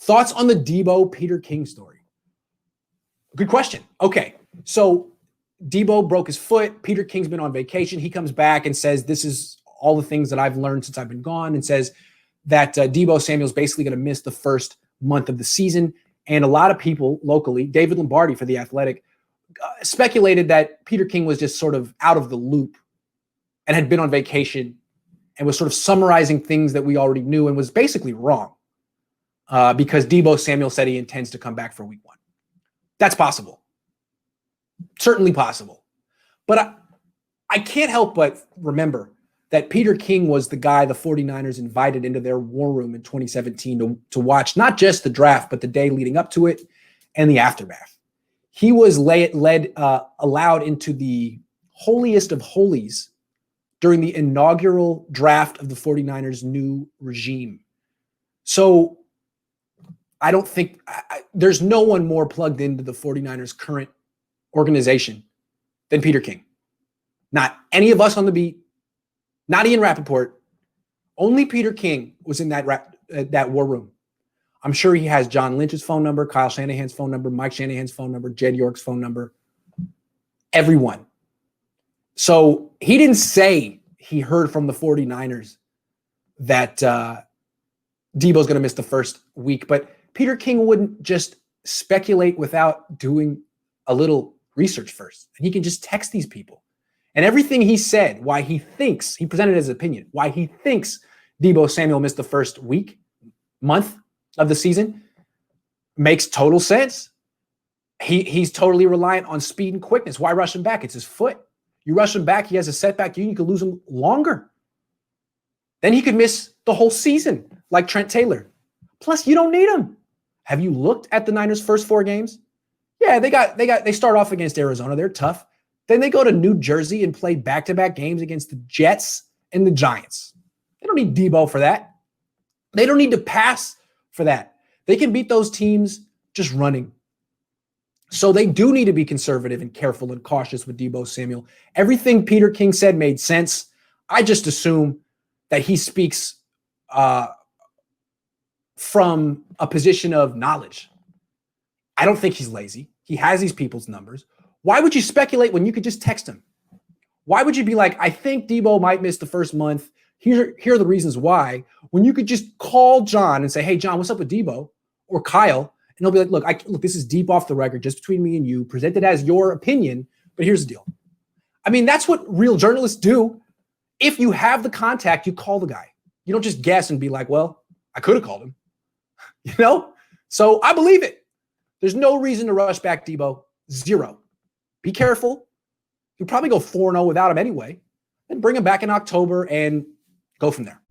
Thoughts on the Deebo Peter King story? Good question. Okay, so Deebo broke his foot. Peter King's been on vacation. He comes back and says, this is all the things that I've learned since I've been gone, and says that Deebo Samuel's basically going to miss the first month of the season. And a lot of people locally, David Lombardi for The Athletic, speculated that Peter King was just sort of out of the loop and had been on vacation and was sort of summarizing things that we already knew and was basically wrong because Deebo Samuel said he intends to come back for week 1. That's possible. Certainly possible. But I can't help but remember that Peter King was the guy the 49ers invited into their war room in 2017 to watch not just the draft, but the day leading up to it and the aftermath. He was allowed into the holiest of holies during the inaugural draft of the 49ers' new regime. So I don't think there's no one more plugged into the 49ers' current organization than Peter King. Not any of us on the beat, not Ian Rappaport. Only Peter King was in that war room. I'm sure he has John Lynch's phone number, Kyle Shanahan's phone number, Mike Shanahan's phone number, Jed York's phone number, everyone. So he didn't say he heard from the 49ers that Deebo's going to miss the first week, but Peter King wouldn't just speculate without doing a little research first. And he can just text these people. And everything he said, why he thinks, he presented his opinion, why he thinks Deebo Samuel missed the first month of the season makes total sense. He's totally reliant on speed and quickness. Why rush him back? It's his foot. You rush him back, he has a setback, you could lose him longer. Then he could miss the whole season like Trent Taylor. Plus, you don't need him. Have you looked at the Niners' first 4 games? Yeah, they start off against Arizona. They're tough. Then they go to New Jersey and play back-to-back games against the Jets and the Giants. They don't need Deebo for that. They don't need to pass for that. They can beat those teams just running. So they do need to be conservative and careful and cautious with Deebo Samuel. Everything Peter King said made sense. I just assume that he speaks from a position of knowledge. I don't think he's lazy. He has these people's numbers. Why would you speculate when you could just text him? Why would you be like, I think Deebo might miss the first month. Here are the reasons why. When you could just call John and say, hey, John, what's up with Deebo? Or Kyle. And they'll be like, look, this is deep off the record, just between me and you, presented as your opinion. But here's the deal. I mean, that's what real journalists do. If you have the contact, you call the guy. You don't just guess and be like, well, I could have called him. So I believe it. There's no reason to rush back Deebo. 0. Be careful. You'll probably go 4-0 without him anyway. Then bring him back in October and go from there.